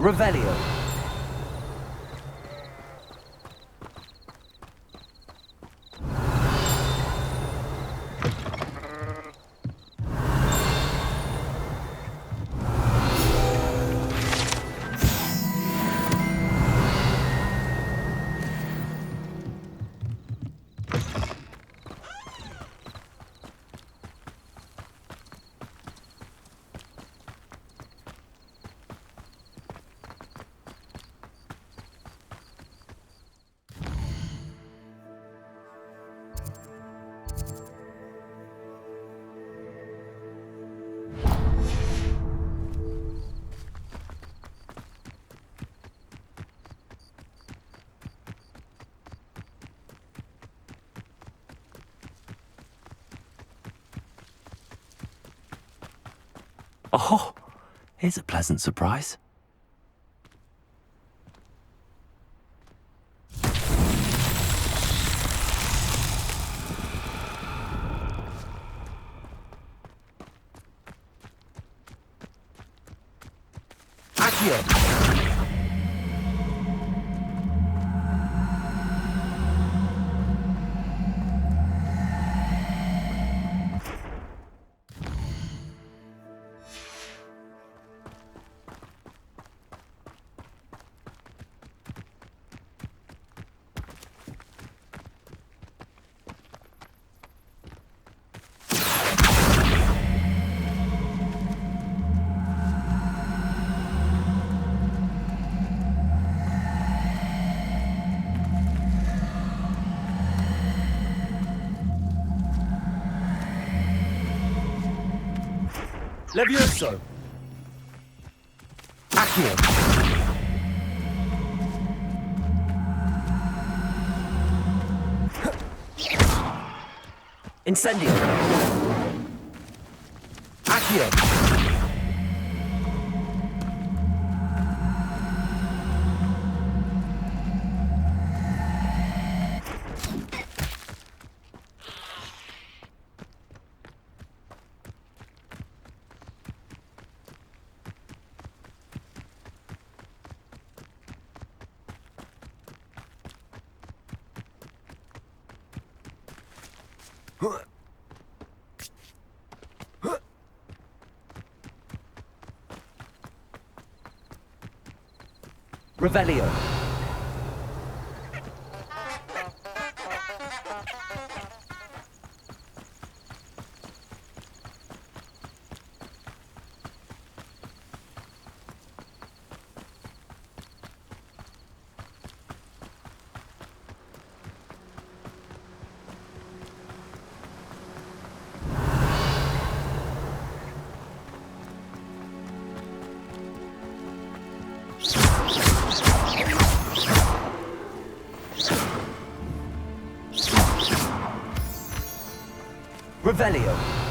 Revelio. Oh, here's a pleasant surprise. Accio. Levioso. Accio. Incendio. Accio. Revelio. Revelio.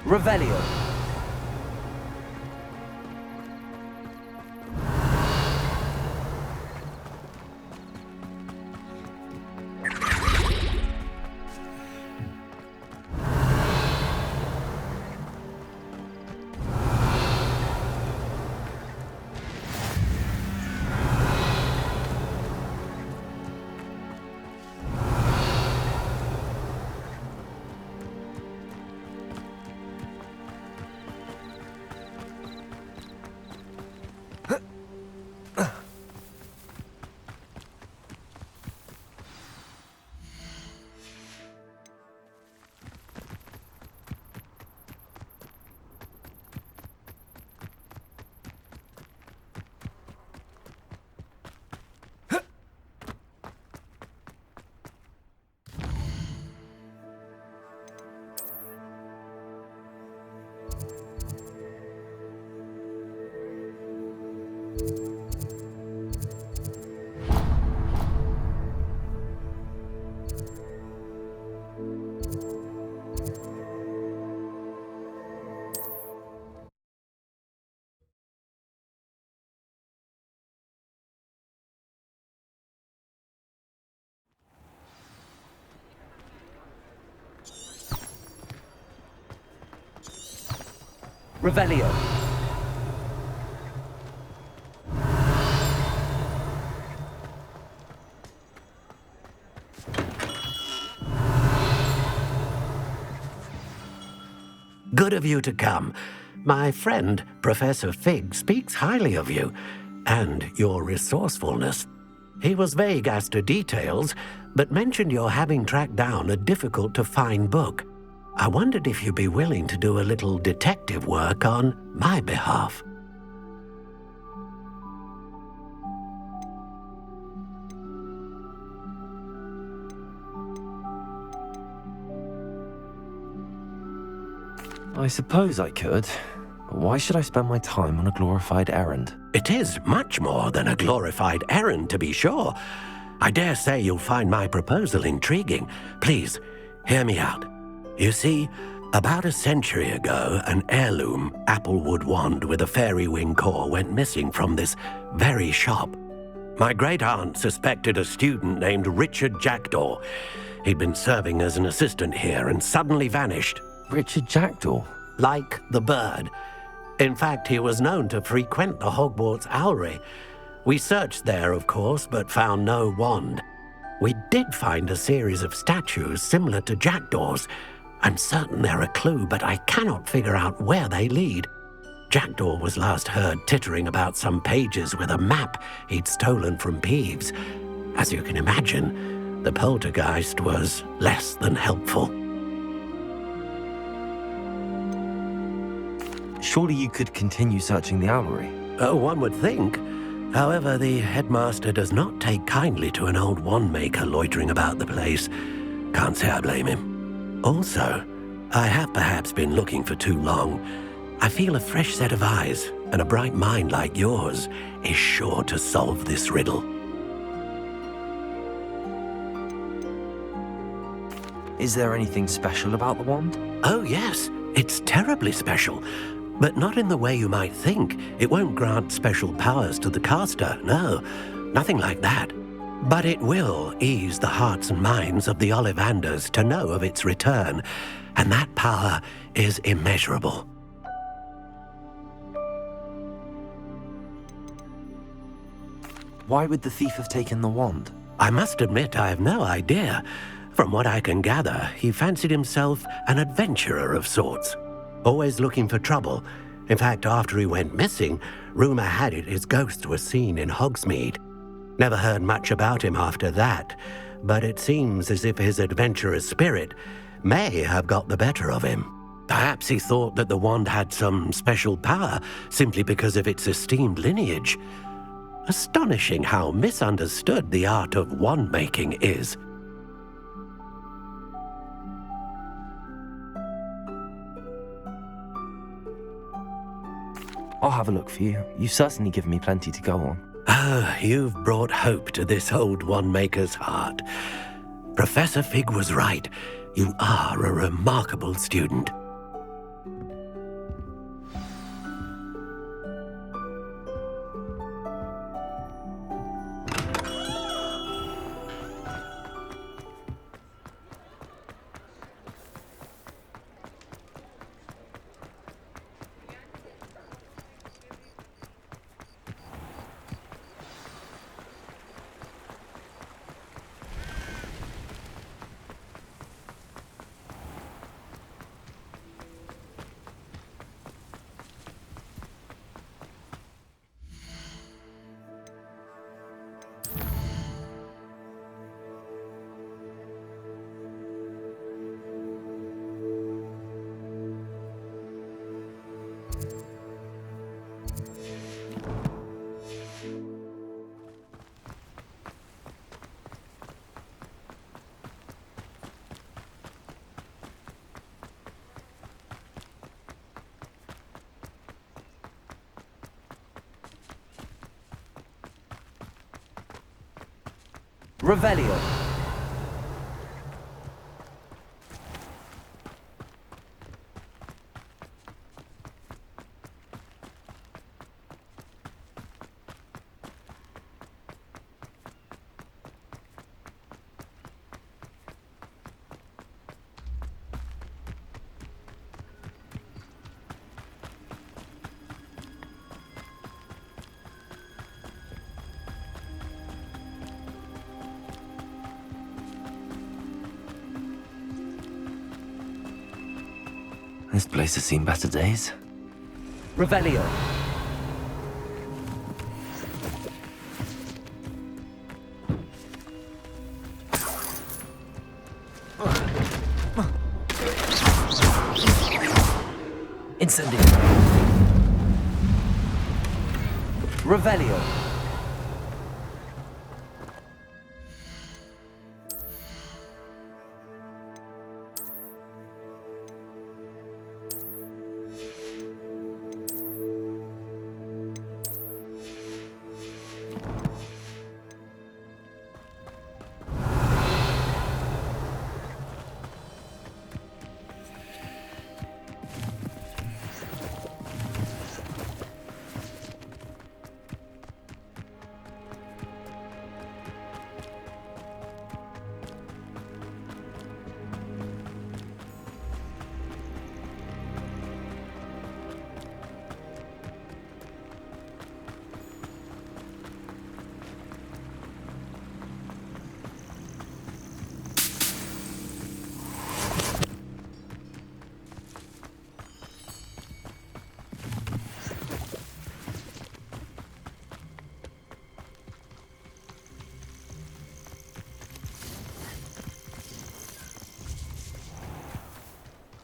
Revelio. Revelio. Good of you to come. My friend, Professor Fig, speaks highly of you and your resourcefulness. He was vague as to details, but mentioned your having tracked down a difficult-to-find book. I wondered if you'd be willing to do a little detective work on my behalf. I suppose I could, but why should I spend my time on a glorified errand? It is much more than a glorified errand, to be sure. I dare say you'll find my proposal intriguing. Please, hear me out. You see, about a century ago, an heirloom applewood wand with a fairy wing core went missing from this very shop. My great-aunt suspected a student named Richard Jackdaw. He'd been serving as an assistant here and suddenly vanished. Richard Jackdaw? Like the bird. In fact, he was known to frequent the Hogwarts Owlery. We searched there, of course, but found no wand. We did find a series of statues similar to Jackdaw's. I'm certain they're a clue, but I cannot figure out where they lead. Jackdaw was last heard tittering about some pages with a map he'd stolen from Peeves. As you can imagine, the poltergeist was less than helpful. Surely you could continue searching the owlery. Oh, one would think. However, the headmaster does not take kindly to an old wand-maker loitering about the place. Can't say I blame him. Also, I have perhaps been looking for too long. I feel a fresh set of eyes, and a bright mind like yours is sure to solve this riddle. Is there anything special about the wand? Oh, yes. It's terribly special. But not in the way you might think. It won't grant special powers to the caster, no. Nothing like that. But it will ease the hearts and minds of the Ollivanders to know of its return, and that power is immeasurable. Why would the thief have taken the wand? I must admit I have no idea. From what I can gather, he fancied himself an adventurer of sorts. Always looking for trouble. In fact, after he went missing, rumor had it his ghost was seen in Hogsmeade. Never heard much about him after that, but it seems as if his adventurous spirit may have got the better of him. Perhaps he thought that the wand had some special power simply because of its esteemed lineage. Astonishing how misunderstood the art of wand-making is. I'll have a look for you. You've certainly given me plenty to go on. Ah, you've brought hope to this old wand-maker's heart. Professor Fig was right. You are a remarkable student. Revelio. This place has seen better days. Revelio. Incendio. Revelio.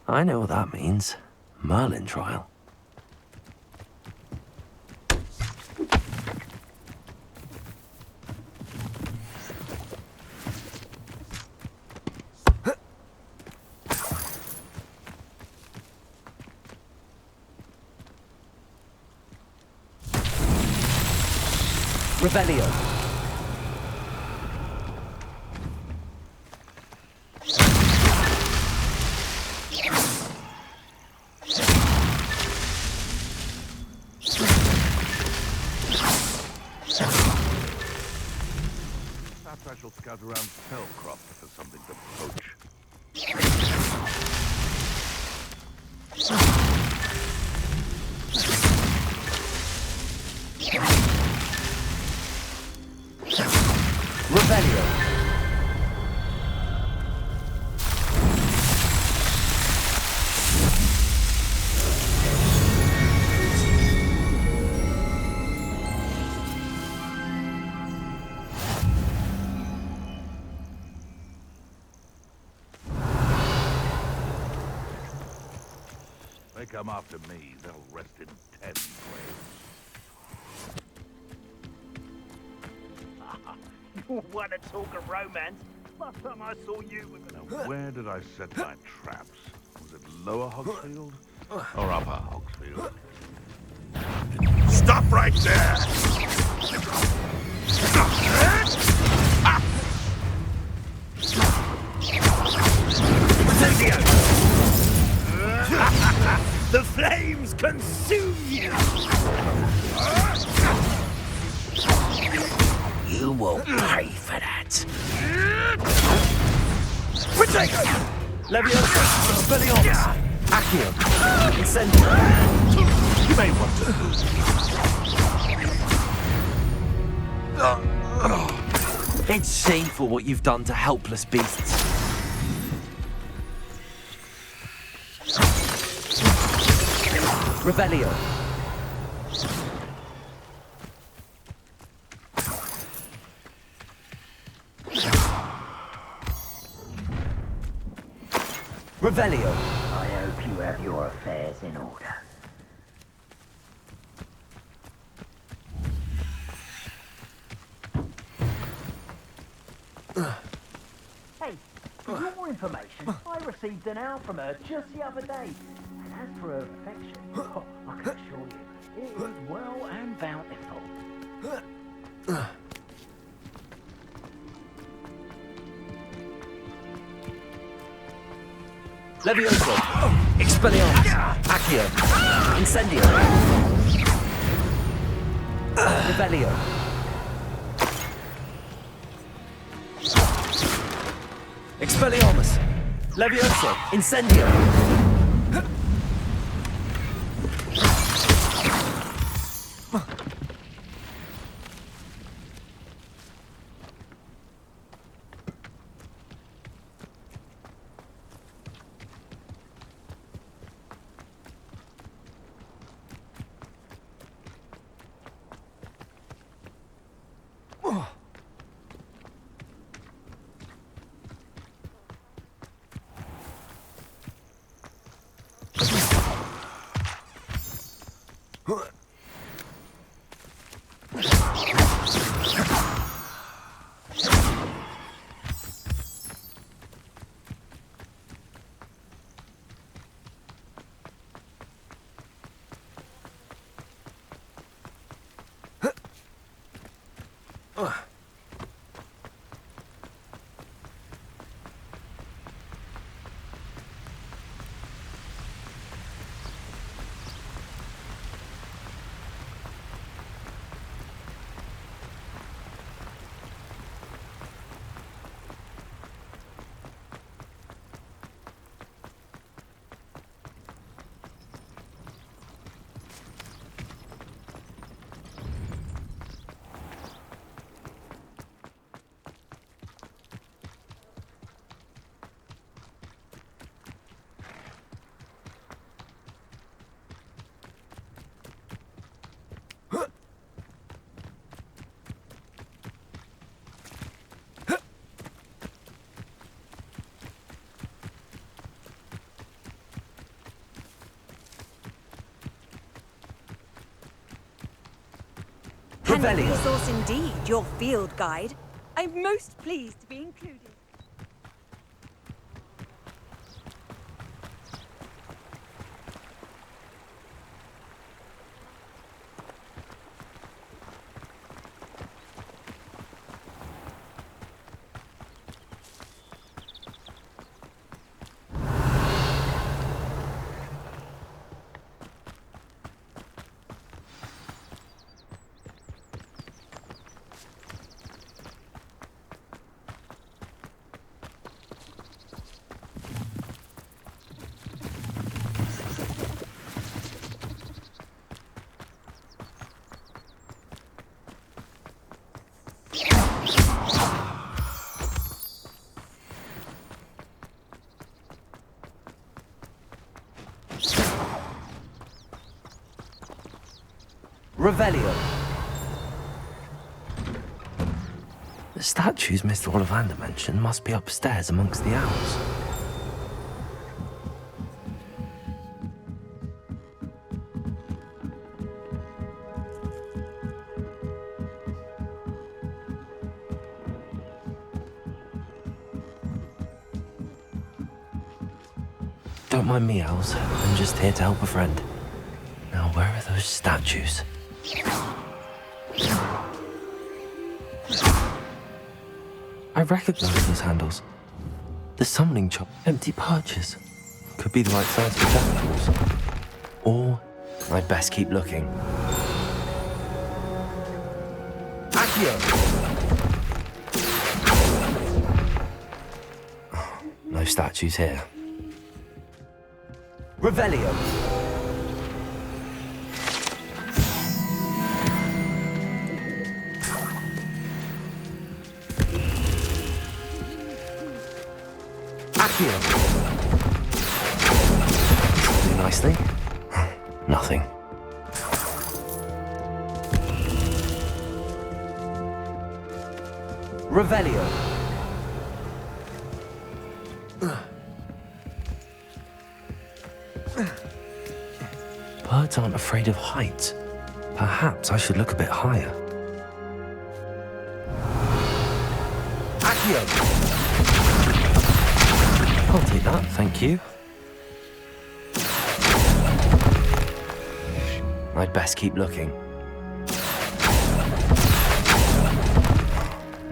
I know what that means. Merlin trial. Revelio. Perhaps I shall scout around Spellcroft for something to poach. Revelio. They come after me, they'll rest in 10 graves. You want to talk of romance? Last time I saw you with Now, where did I set my traps? Was it Lower Hogsfield or Upper Hogsfield? Stop right there! The flames consume you! You will pay for that. Protego. Leviosa. Spellions. Accio. Incendio. You may want to lose. It's shameful what you've done to helpless beasts. Revelio. Revelio. I hope you have your affairs in order. Hey, for your information, I received an hour from her just the other day. And as for her affection, I can assure you, it is well and bountiful. Levioso. Expelliarmus. Accio. Incendio. Revelio. Expelliarmus. Levioso. Incendio. Handy Revelio. resource indeed, your field guide. I'm most pleased to be included. Revelio. The statues Mr. Ollivander mentioned must be upstairs amongst the owls. Don't mind me, owls. I'm just here to help a friend. Now, where are those statues? I recognize those handles. The summoning chop, empty perches. Could be the right size for jackals. Or I'd best keep looking. Accio. No statues here. Revelio. Accio. Something nicely? Nothing. Revelio. Birds aren't afraid of heights. Perhaps I should look a bit higher. Accio. I'll take that, thank you. I'd best keep looking.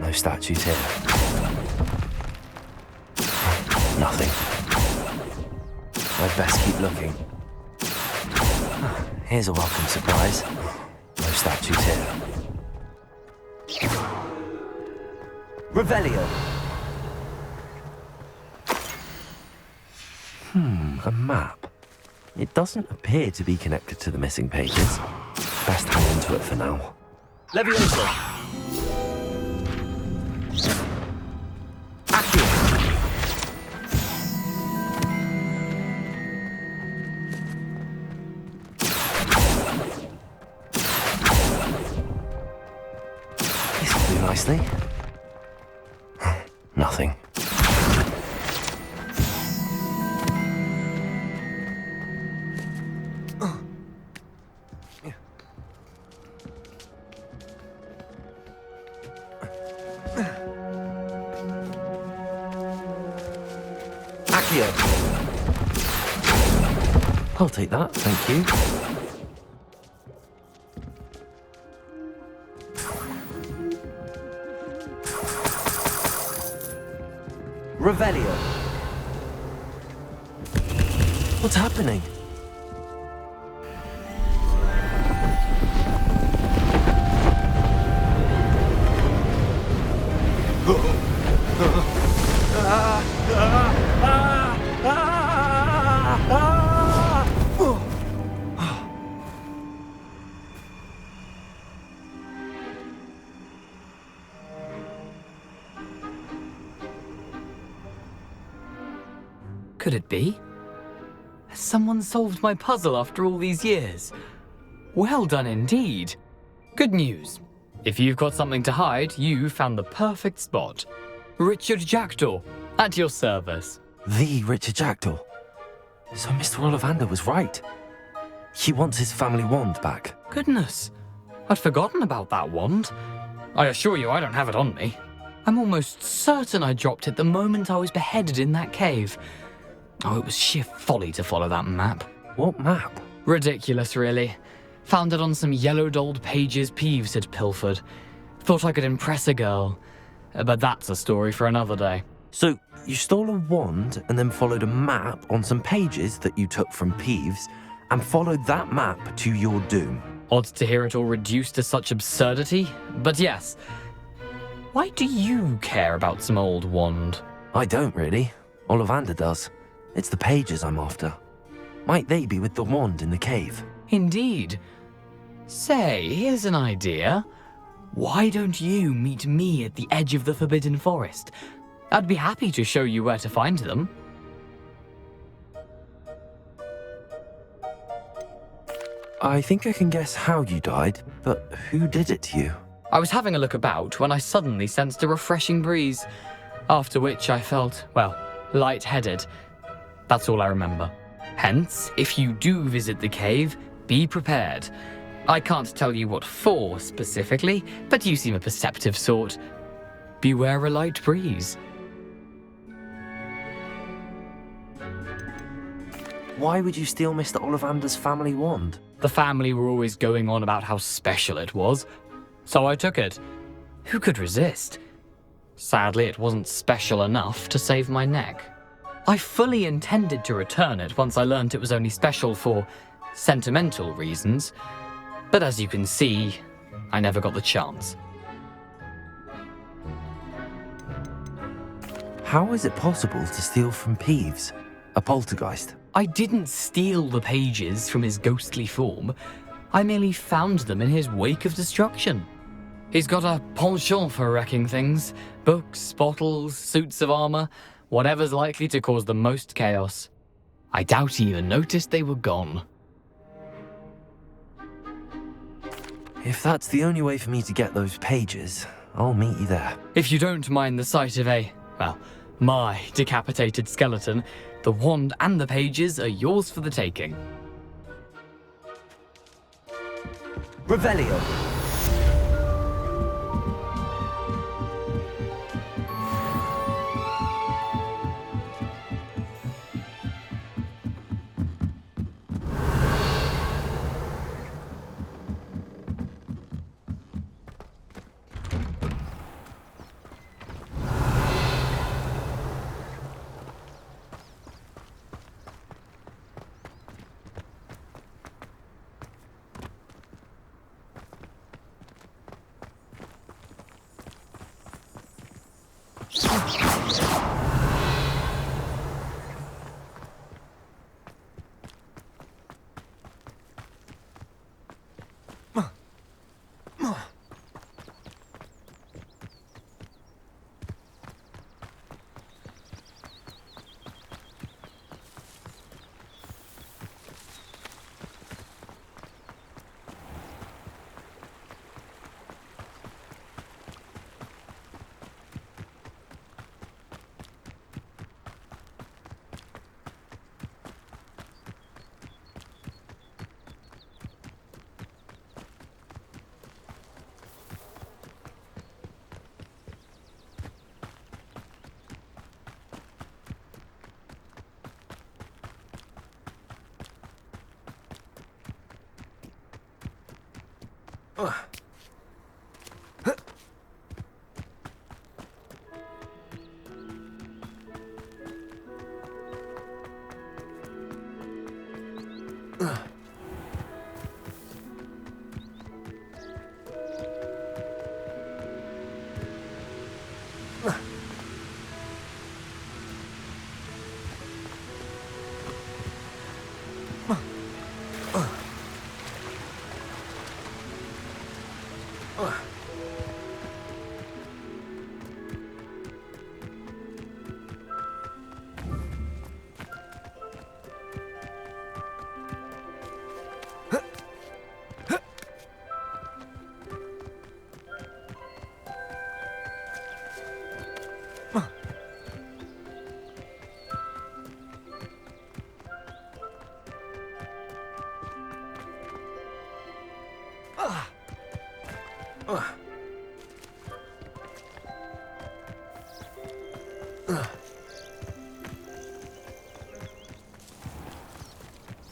No statues here. Nothing. I'd best keep looking. Here's a welcome surprise. No statues here. Revelio. A map. It doesn't appear to be connected to the missing pages. Best hang on to it for now. Levioso. Accio. This will do nicely. Nothing. Accio. I'll take that, thank you. Revelio. What's happening? Could it be? Has someone solved my puzzle after all these years? Well done indeed. Good news. If you've got something to hide, you found the perfect spot. Richard Jackdaw, at your service. The Richard Jackdaw. So Mr. Ollivander was right. He wants his family wand back. Goodness, I'd forgotten about that wand. I assure you I don't have it on me. I'm almost certain I dropped it the moment I was beheaded in that cave. Oh, it was sheer folly to follow that map. What map? Ridiculous, really. Found it on some yellowed old pages Peeves had pilfered. Thought I could impress a girl. But that's a story for another day. So, you stole a wand and then followed a map on some pages that you took from Peeves and followed that map to your doom. Odd to hear it all reduced to such absurdity, but yes. Why do you care about some old wand? I don't really. Ollivander does. It's the pages I'm after. Might they be with the wand in the cave? Indeed. Say, here's an idea. Why don't you meet me at the edge of the Forbidden Forest? I'd be happy to show you where to find them. I think I can guess how you died, but who did it to you? I was having a look about when I suddenly sensed a refreshing breeze, after which I felt, well, lightheaded. That's all I remember. Hence, if you do visit the cave, be prepared. I can't tell you what for specifically, but you seem a perceptive sort. Beware a light breeze. Why would you steal Mr. Ollivander's family wand? The family were always going on about how special it was, so I took it. Who could resist? Sadly, it wasn't special enough to save my neck. I fully intended to return it once I learned it was only special for sentimental reasons, but as you can see, I never got the chance. How is it possible to steal from Peeves, a poltergeist? I didn't steal the pages from his ghostly form. I merely found them in his wake of destruction. He's got a penchant for wrecking things. Books, bottles, suits of armor, whatever's likely to cause the most chaos. I doubt he even noticed they were gone. If that's the only way for me to get those pages, I'll meet you there. If you don't mind the sight of my decapitated skeleton, the wand and the pages are yours for the taking. Revelio.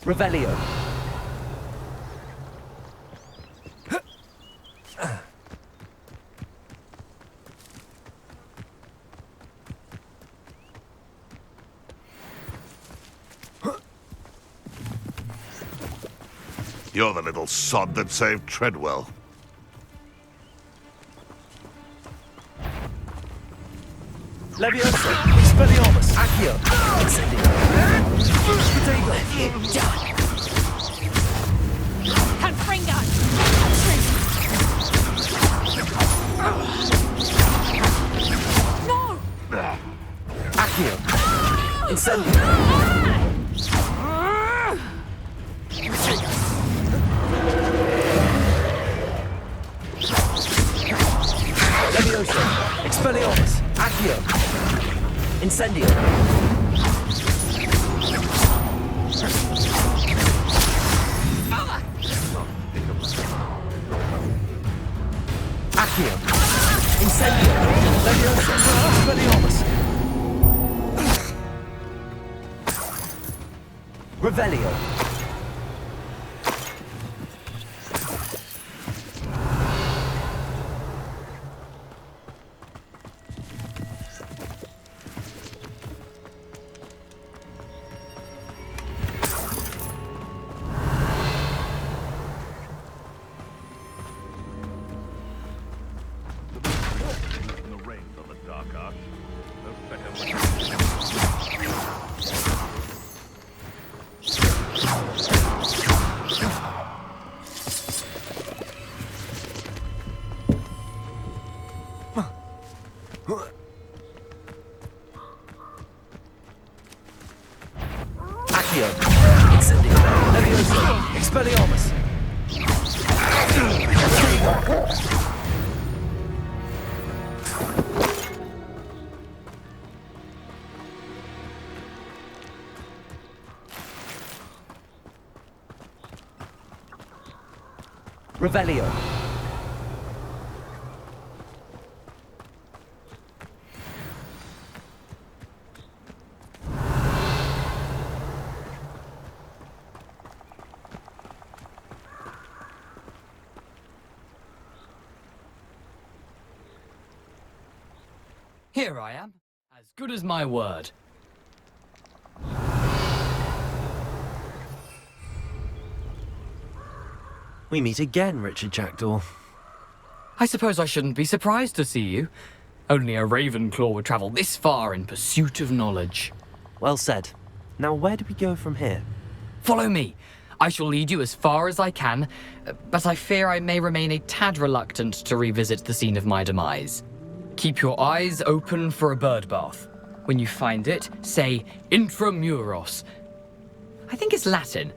Revelio. You're the little sod that saved Treadwell. Leviosa. Expelliarmus. Accio. Incendio. Confringo! No! Accio. Incendio. Leviosa. Expelliarmus. Accio. Incendio. Accio. Incendio. Leviosa. Expelliarmus. Revelio. The reins on the dark arts. No better way. Accio. Incendio. Leviosa. Expelliarmus. Revelio. Here I am, as good as my word. We meet again, Richard Jackdaw. I suppose I shouldn't be surprised to see you. Only a Ravenclaw would travel this far in pursuit of knowledge. Well said. Now, where do we go from here? Follow me. I shall lead you as far as I can, but I fear I may remain a tad reluctant to revisit the scene of my demise. Keep your eyes open for a bird bath. When you find it, say intramuros. I think it's Latin.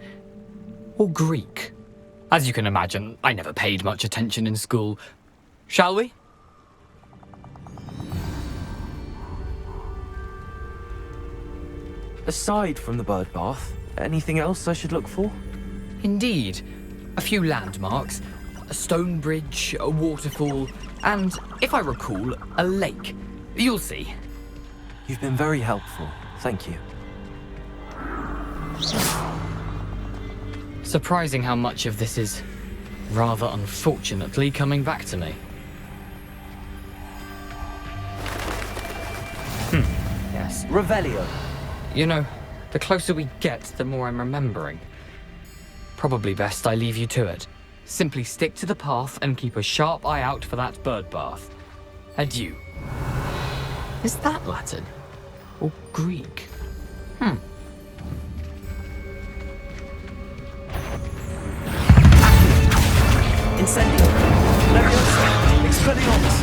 Or Greek. As you can imagine, I never paid much attention in school. Shall we? Aside from the bird bath, anything else I should look for? Indeed. A few landmarks, a stone bridge, a waterfall, and, if I recall, a lake. You'll see. You've been very helpful. Thank you. Surprising how much of this is rather unfortunately coming back to me. Yes. Revelio. You know, the closer we get, the more I'm remembering. Probably best I leave you to it. Simply stick to the path and keep a sharp eye out for that bird bath. Adieu. Is that Latin? Or Greek? Incendio. Leviosa. Expelliarmus.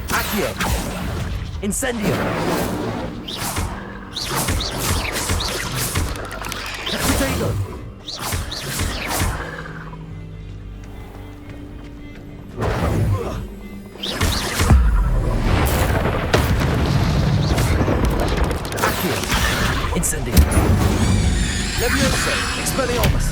Accio. Incendio. Potato. Accio. Incendio. Leviosa. Expelliarmus.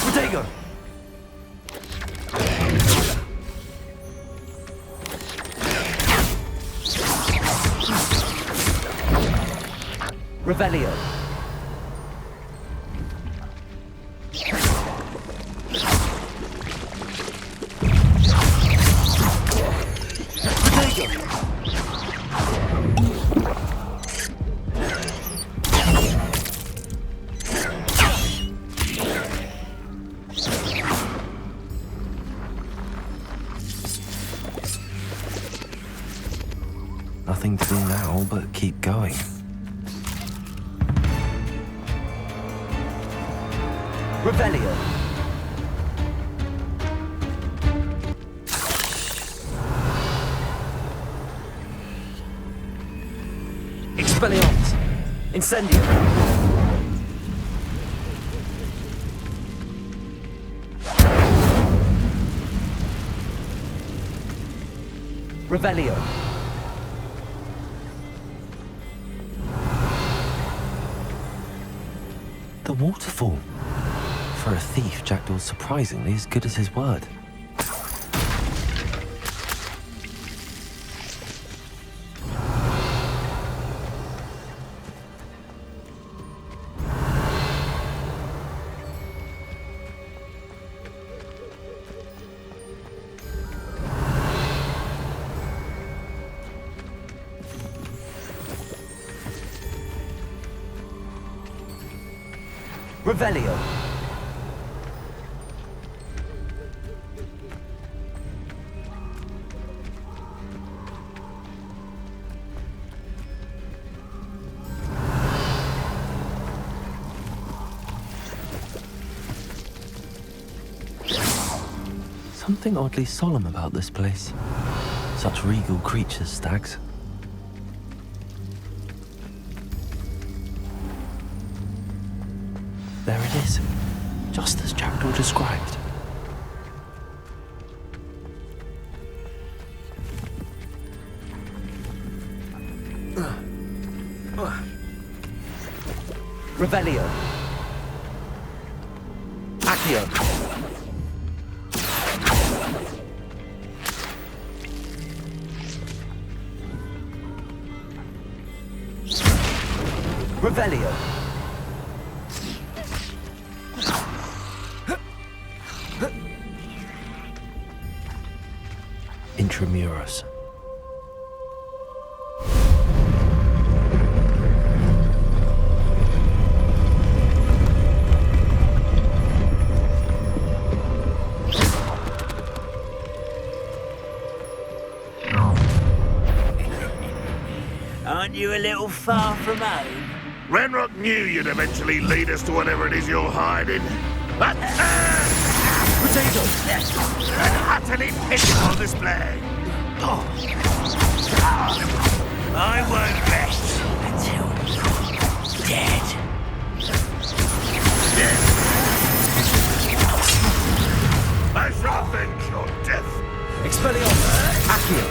Potato. Revelio. Potato. Nothing to do now but keep going. Revelio. Expelliarmus. Incendio. Revelio. The waterfall. For a thief, Jackdaw's surprisingly as good as his word. Revelio. Something oddly solemn about this place. Such regal creatures, stags. There it is, just as Jackdaw described. Revelio. Accio. Revelio. Intramuros. Aren't you a little far from home? Ranrock knew you'd eventually lead us to whatever it is you're hiding. But Potato! an utterly pitiful display. I won't rest until you're dead. I shall avenge your death. Expelliarmus! Accio!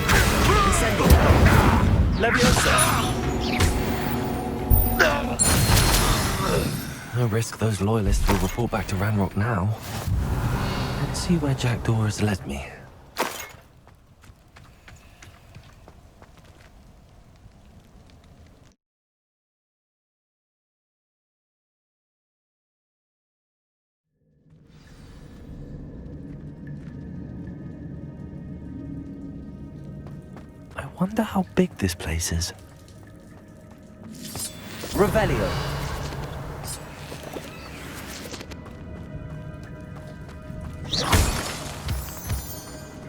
Incendio! Leviosa! No risk those loyalists will report back to Ranrock now. Let's see where Jackdaw has led me. I wonder how big this place is. Revelio!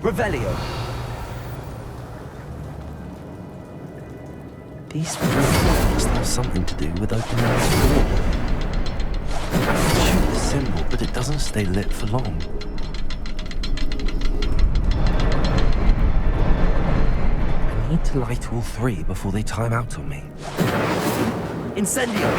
Revelio! These rooms must have something to do with opening this door. I shoot the symbol, but it doesn't stay lit for long. I need to light all three before they time out on me. Incendio!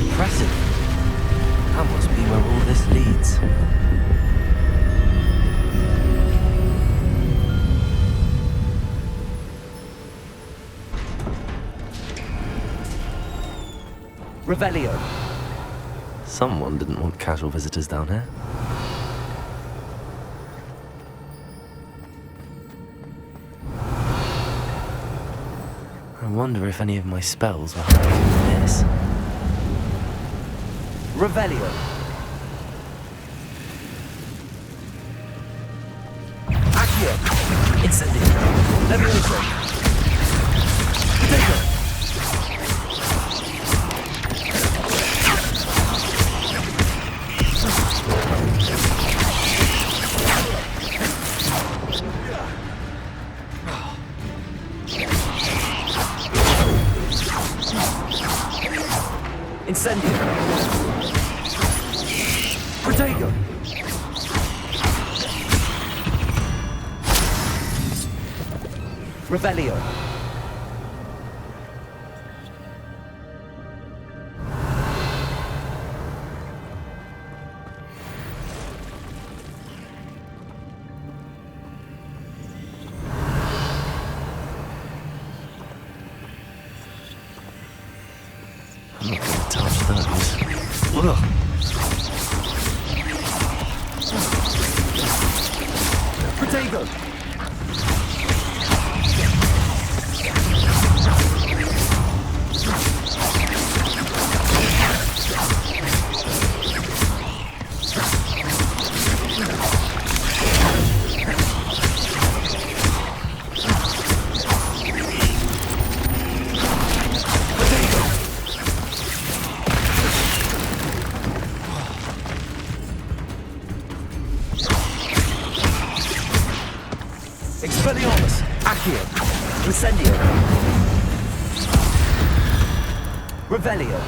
Impressive. That must be where all this leads. Revelio! Someone didn't want casual visitors down here. I wonder if any of my spells were hiding this. Revelio! Accio! Incendio! Leviosa! Potato! Incendio! Protego! Revelio! I'm not gonna touch those. Ugh. Protego! Expelliarmus! Accio! Incendio! Revelio!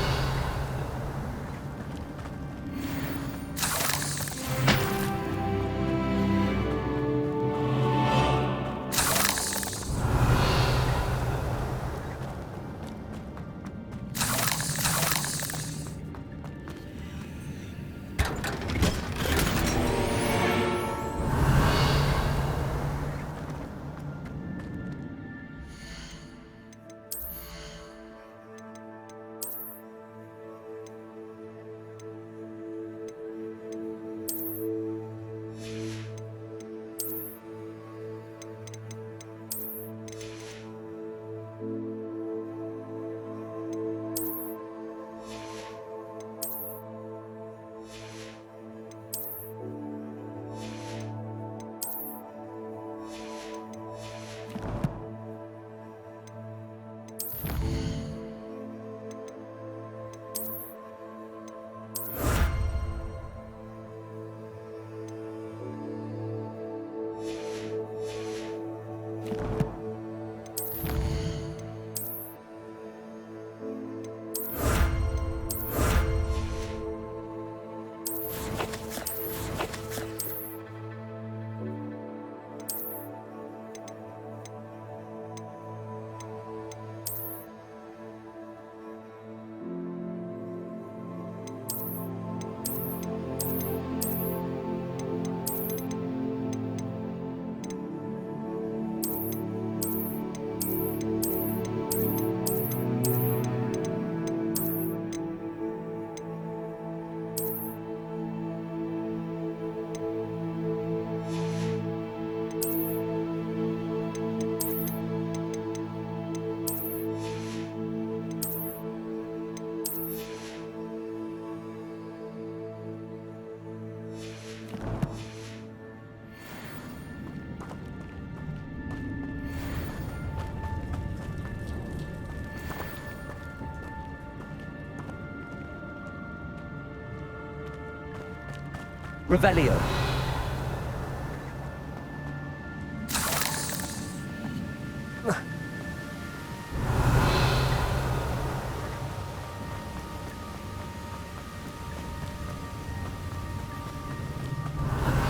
Revelio.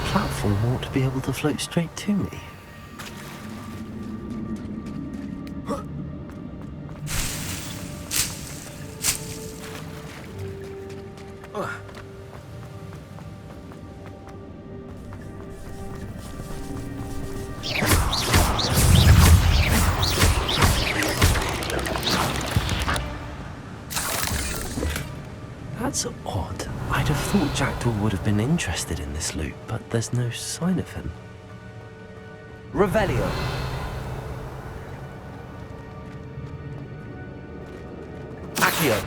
Platform ought to be able to float straight to me. That's odd. I'd have thought Jackdaw would have been interested in this loot, but there's no sign of him. Revelio. Accio.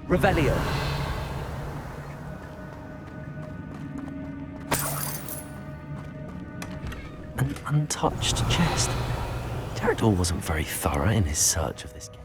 Revelio. An untouched chest. Jackdaw wasn't very thorough in his search of this game.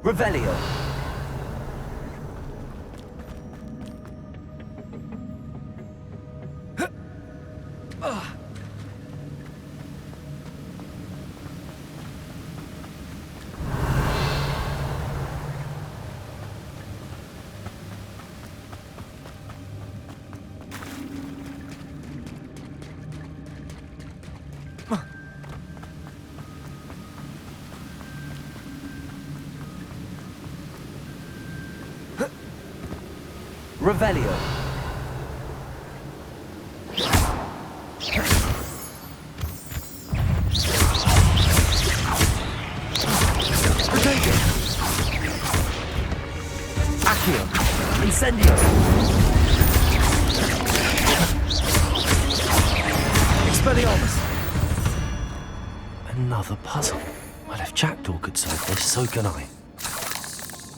Revelio. Revelio. Protego. Accio. Incendio. Expelliarmus. Another puzzle. Well, if Jackdaw could solve this, so can I.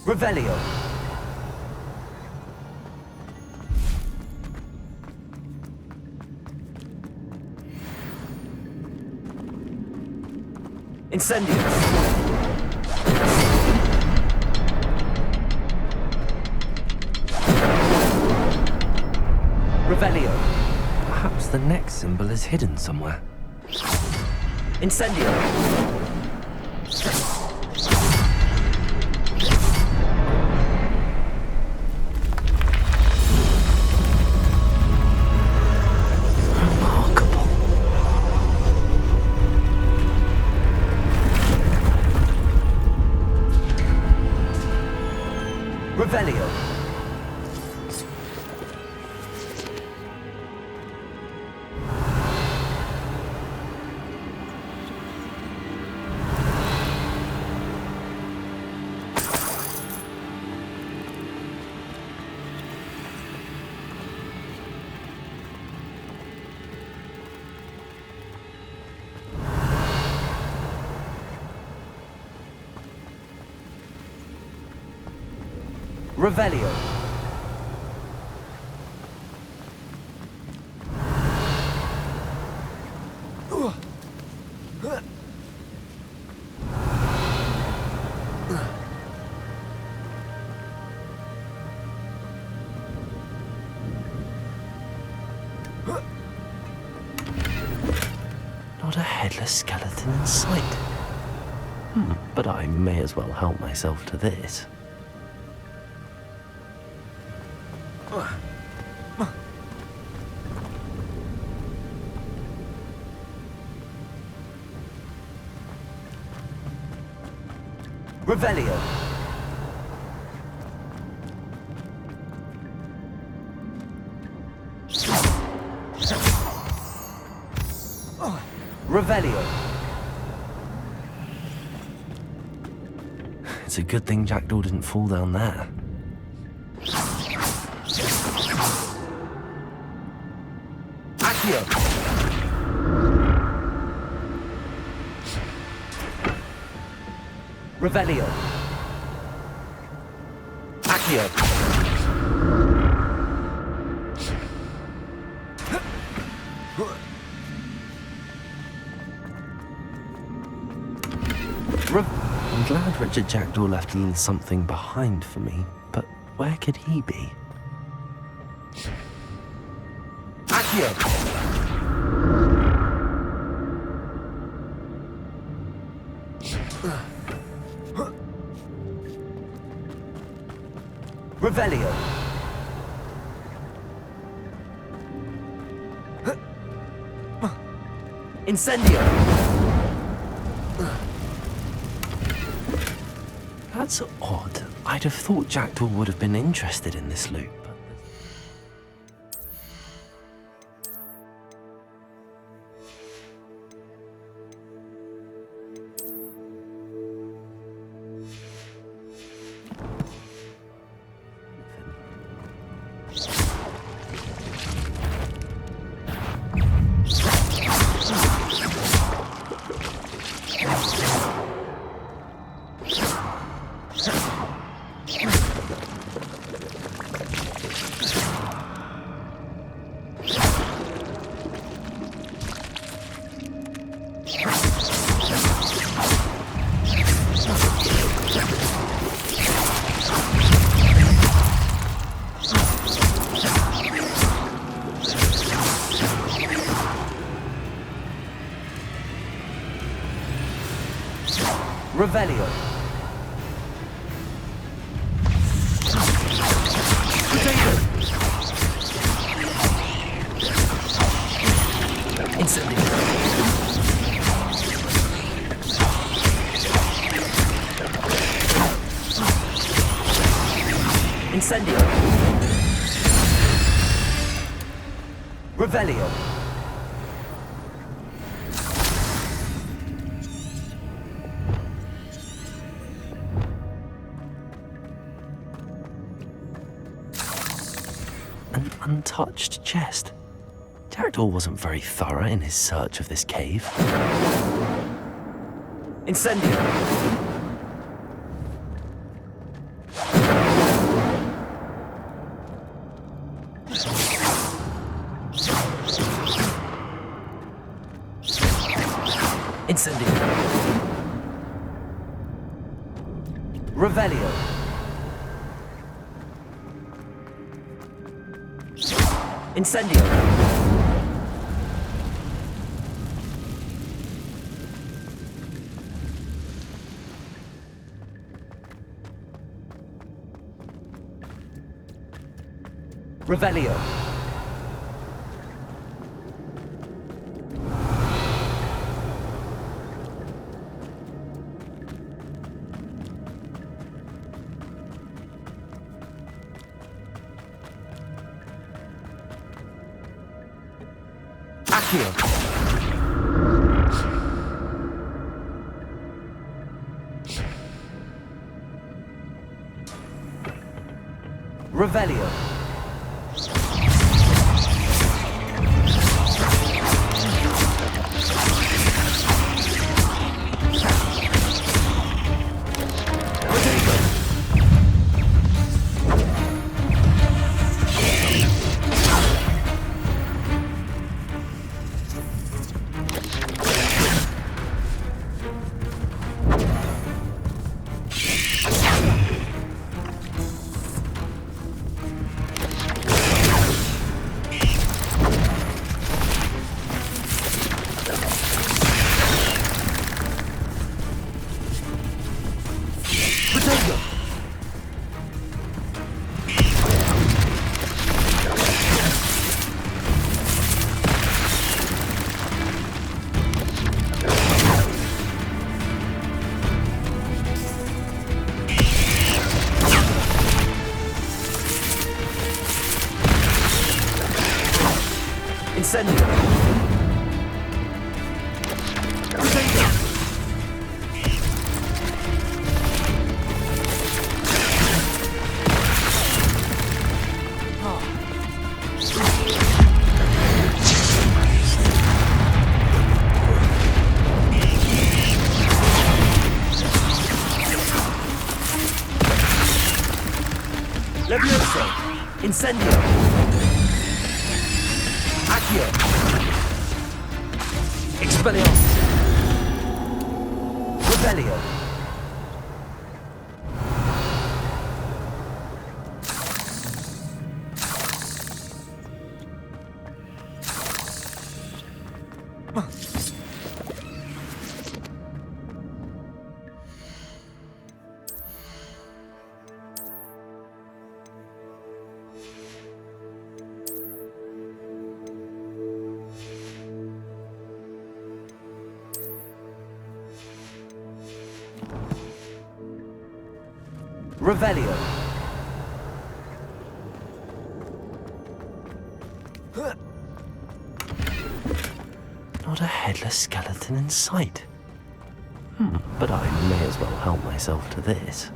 Revelio. Incendio. Revelio. Perhaps the next symbol is hidden somewhere. Incendio. Remarkable. Revelio. Revelio. Not a headless skeleton in sight. But I may as well help myself to this. Revelio. Revelio. It's a good thing Jackdaw didn't fall down there. Accio. Revelio. Accio. I'm glad Richard Jackdaw left a little something behind for me, but where could he be? Accio. Revelio. Incendio. That's odd. I'd have thought Jackdaw would have been interested in this loop. Revelio. Incendio. Incendio. Revelio. An untouched chest. Jackdaw wasn't very thorough in his search of this cave. Incendio. Incendio. Revelio. Incendio. Revelio. Accio. Revelio. Rodrigo. Incendio. Levioso. Incendio. Accio. Expelliarmus. Revelio. Revelio. Not a headless skeleton in sight. But I may as well help myself to this.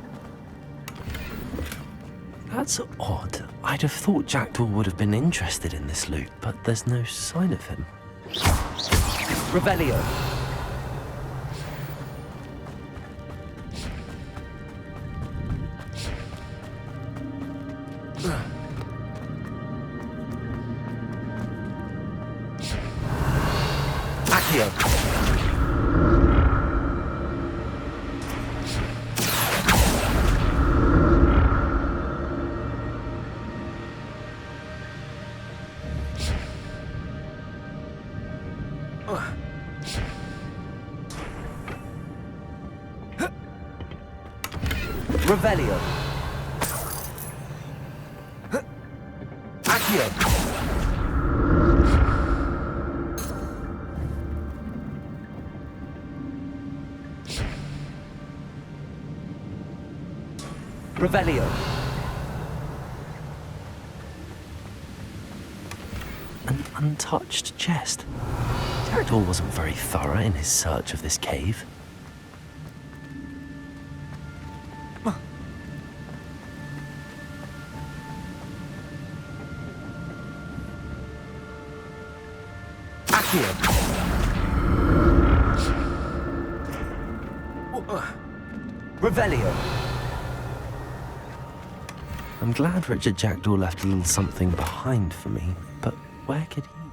That's odd. I'd have thought Jackdaw would have been interested in this loot, but there's no sign of him. Revelio. Accio. Revelio. Accio. Revelio. An untouched chest. Jackdaw wasn't very thorough in his search of this cave. Accio. Revelio. I'm glad Richard Jackdaw left a little something behind for me, but where could he